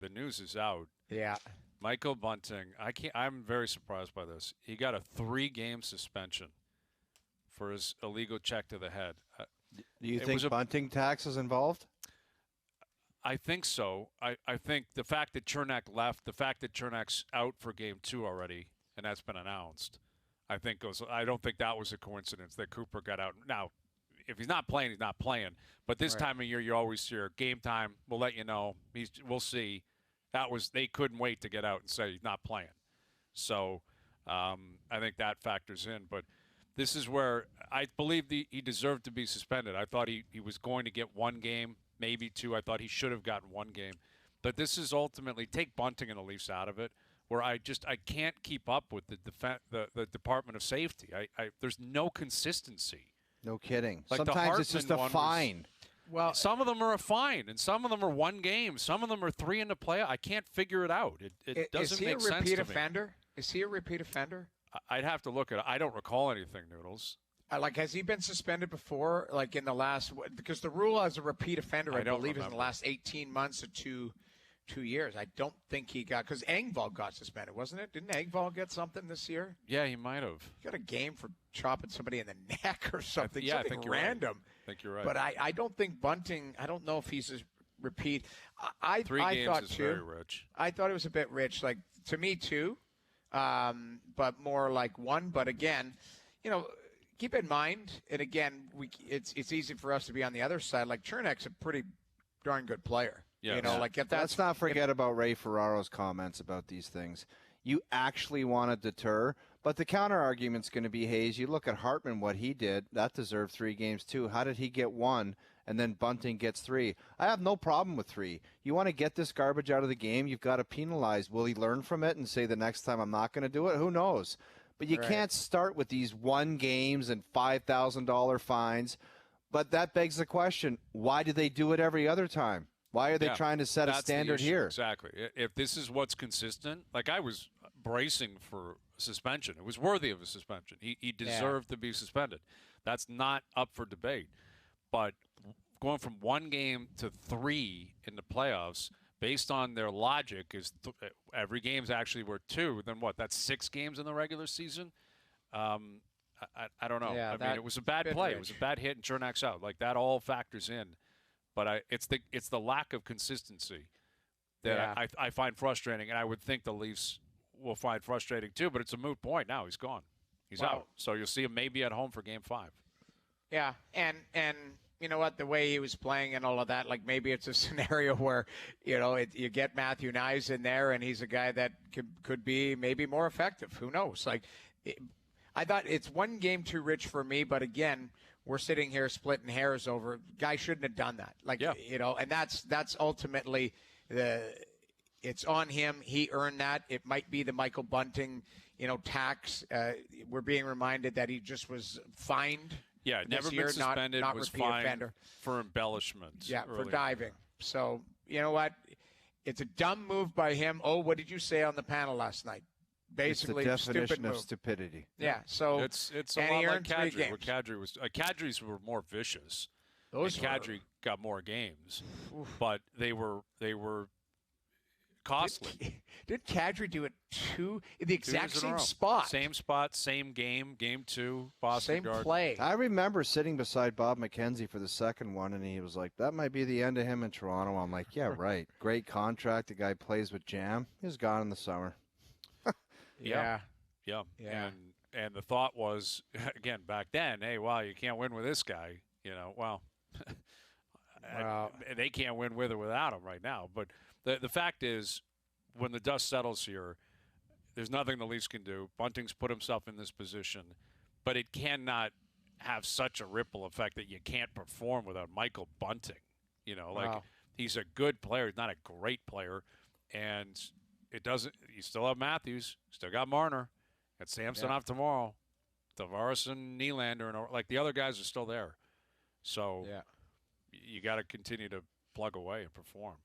The news is out. Yeah. Michael Bunting, I'm very surprised by this. He got a 3-game suspension for his illegal check to the head. Do you think Bunting tax is involved? I think so. I think the fact that Černák left, the fact that Černak's out for Game 2 already, and that's been announced, I don't think that was a coincidence that Cooper got out. Now, if he's not playing, he's not playing. But this time of year, you always hear game time. We'll let you know. We'll see. They couldn't wait to get out and say he's not playing. So I think that factors in. But this is where I believe he deserved to be suspended. I thought he was going to get 1 game, maybe 2. I thought he should have gotten 1 game. But this is ultimately, take Bunting and the Leafs out of it, where I can't keep up with the Department of Safety. There's no consistency. No kidding. Like sometimes it's just a fine. Well, some of them are a fine, and some of them are 1 game. Some of them are 3 in the play. I can't figure it out. It doesn't make sense to me. Is he a repeat offender? Is he a repeat offender? I'd have to look at it. I don't recall anything, Noodles. Has he been suspended before, like in the last – because the rule as a repeat offender, I believe, is in the last 18 months or 2 years. I don't think he got – because Engvall got suspended, wasn't it? Didn't Engvall get something this year? Yeah, he might have. He got a game for chopping somebody in the neck or something. I think you're random. Right. I think you're right. But I don't think Bunting – I don't know if he's a repeat. 3 games is very rich. I thought it was a bit rich. Like, to me, 2, but more like 1. But again, keep in mind, and again, it's easy for us to be on the other side. Like, Černak's a pretty darn good player. Yeah. Let's not forget about Ray Ferraro's comments about these things. You actually want to deter, but the counter argument's going to be, Hayes, you look at Hartman, what he did, that deserved 3 games too. How did he get 1 and then Bunting gets 3? I have no problem with 3. You want to get this garbage out of the game, you've got to penalize. Will he learn from it and say the next time I'm not going to do it? Who knows? But you can't start with these 1 games and $5,000 fines. But that begs the question, why do they do it every other time? Why are they trying to set a standard here? Exactly. If this is what's consistent, like I was bracing for suspension. It was worthy of a suspension. He deserved to be suspended. That's not up for debate. But going from 1 game to 3 in the playoffs, based on their logic, is every game's actually worth 2. Then what? That's 6 games in the regular season? I don't know. Yeah, I mean, it was a bad play. Rich. It was a bad hit, and Černak's out. Like, that all factors in. But it's the lack of consistency that I find frustrating, and I would think the Leafs will find frustrating too. But it's a moot point now. He's gone. He's out. So you'll see him maybe at home for Game 5. Yeah, and you know what? The way he was playing and all of that, like maybe it's a scenario where you get Matthew Knies in there, and he's a guy that could be maybe more effective. Who knows? I thought it's 1 game too rich for me, but again, we're sitting here splitting hairs over. Guy shouldn't have done that. And that's ultimately it's on him. He earned that. It might be the Michael Bunting, tax. We're being reminded that he just was fined. Yeah, never been suspended. Was fined for embellishment. Yeah, for diving. So you know what? It's a dumb move by him. Oh, what did you say on the panel last night? Basically, it's the definition of stupidity. Yeah, so it's a lot like Kadri. Where Kadri's were more vicious. Kadri got more games, but they were costly. Did Kadri do it in the exact same spot? Same spot, same game, Game 2, Boston same Garden. Play. I remember sitting beside Bob McKenzie for the second one, and he was like, that might be the end of him in Toronto. I'm like, yeah, right. Great contract. The guy plays with Jam. He's gone in the summer. Yeah. And the thought was, again, back then, hey, wow, you can't win with this guy. They can't win with or without him right now. But the fact is, when the dust settles here, there's nothing the Leafs can do. Bunting's put himself in this position, but it cannot have such a ripple effect that you can't perform without Michael Bunting. He's a good player. He's not a great player. And it doesn't. You still have Matthews. Still got Marner. Got Samsonov tomorrow. Tavares and Nylander, and the other guys are still there. So you got to continue to plug away and perform.